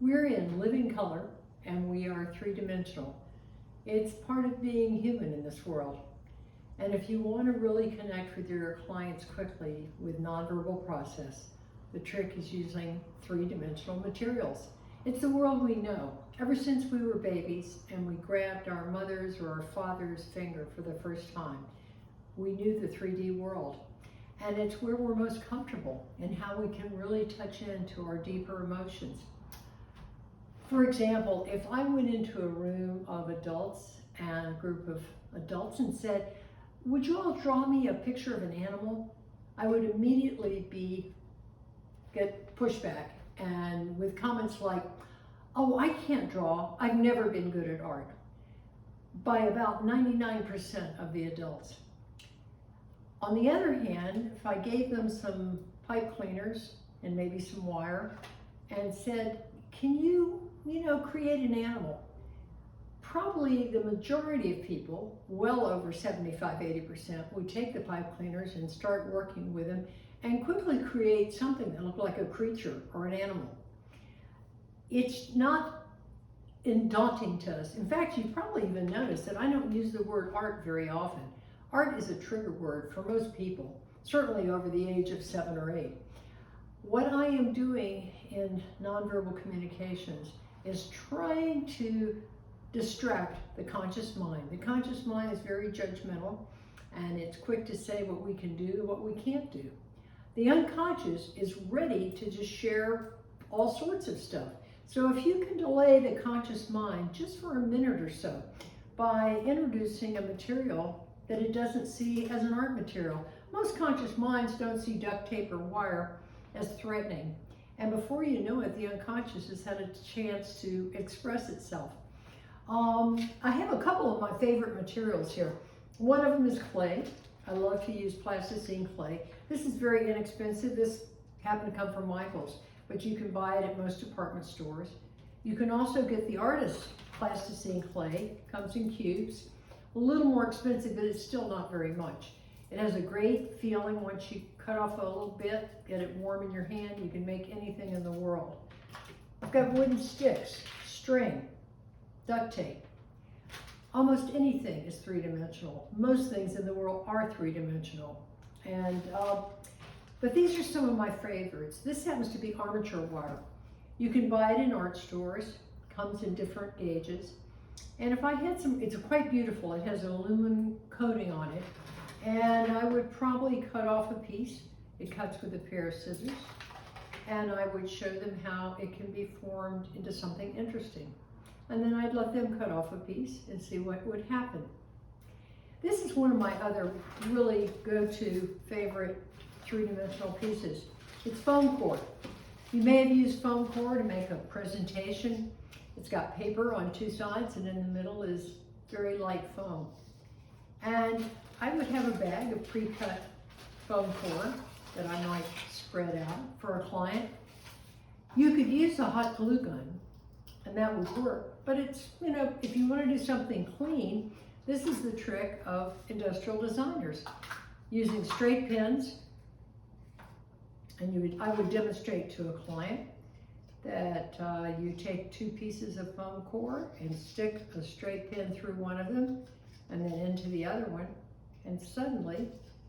We're in living color and we are three-dimensional. It's part of being human in this world. And if you want to really connect with your clients quickly with nonverbal process, the trick is using three-dimensional materials. It's the world we know. Ever since we were babies and we grabbed our mother's or our father's finger for the first time, we knew the 3D world. And it's where we're most comfortable and how we can really touch into our deeper emotions. For example, if I went into a room of adults and a group of adults and said, would you all draw me a picture of an animal? I would immediately get pushback and with comments like, oh, I can't draw. I've never been good at art, by about 99% of the adults. On the other hand, if I gave them some pipe cleaners and maybe some wire and said, can you create an animal? Probably the majority of people, well over 75–80%, would take the pipe cleaners and start working with them and quickly create something that looked like a creature or an animal. It's not daunting to us. In fact, you probably even noticed that I don't use the word art very often. Art is a trigger word for most people, certainly over the age of 7 or 8. What I am doing in nonverbal communications is trying to distract the conscious mind. The conscious mind is very judgmental and it's quick to say what we can do and what we can't do. The unconscious is ready to just share all sorts of stuff. So if you can delay the conscious mind just for a minute or so by introducing a material that it doesn't see as an art material. Most conscious minds don't see duct tape or wire as threatening. And before you know it, the unconscious has had a chance to express itself. I have a couple of my favorite materials here. One of them is clay. I love to use plasticine clay. This is very inexpensive. This happened to come from Michael's, but you can buy it at most department stores. You can also get the artist's plasticine clay. It comes in cubes. A little more expensive, but it's still not very much. It has a great feeling once you cut off a little bit, get it warm in your hand, you can make anything in the world. I've got wooden sticks, string, duct tape. Almost anything is three-dimensional. Most things in the world are three-dimensional. But these are some of my favorites. This happens to be armature wire. You can buy it in art stores, comes in different gauges. And if I had some, it's quite beautiful. It has an aluminum coating on it. And I would probably cut off a piece. It cuts with a pair of scissors. And I would show them how it can be formed into something interesting. And then I'd let them cut off a piece and see what would happen. This is one of my other really go-to favorite three-dimensional pieces. It's foam core. You may have used foam core to make a presentation. It's got paper on two sides and in the middle is very light foam. And I would have a bag of pre-cut foam core that I might spread out for a client. You could use a hot glue gun and that would work. But it's, if you want to do something clean, this is the trick of industrial designers. Using straight pins, and I would demonstrate to a client that you take two pieces of foam core and stick a straight pin through one of them and then into the other one, and suddenly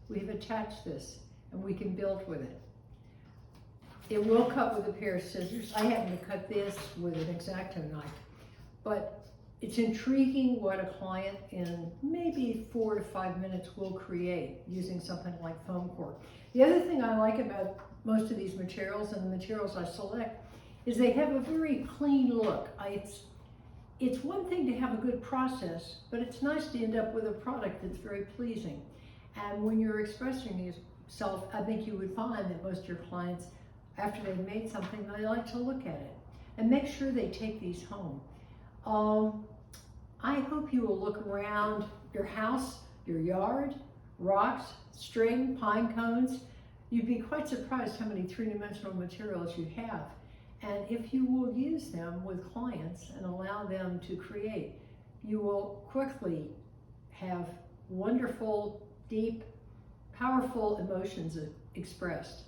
we've attached this and we can build with it. It will cut with a pair of scissors. I happen to cut this with an X-Acto knife, but it's intriguing what a client in maybe 4 to 5 minutes will create using something like foam core. The other thing I like about most of these materials and the materials I select is they have a very clean look. It's one thing to have a good process, but it's nice to end up with a product that's very pleasing. And when you're expressing yourself, I think you would find that most of your clients, after they've made something, they like to look at it. And make sure they take these home. I hope you will look around your house, your yard, rocks, string, pine cones. You'd be quite surprised how many three-dimensional materials you have. And if you will use them with clients and allow them to create, you will quickly have wonderful, deep, powerful emotions expressed.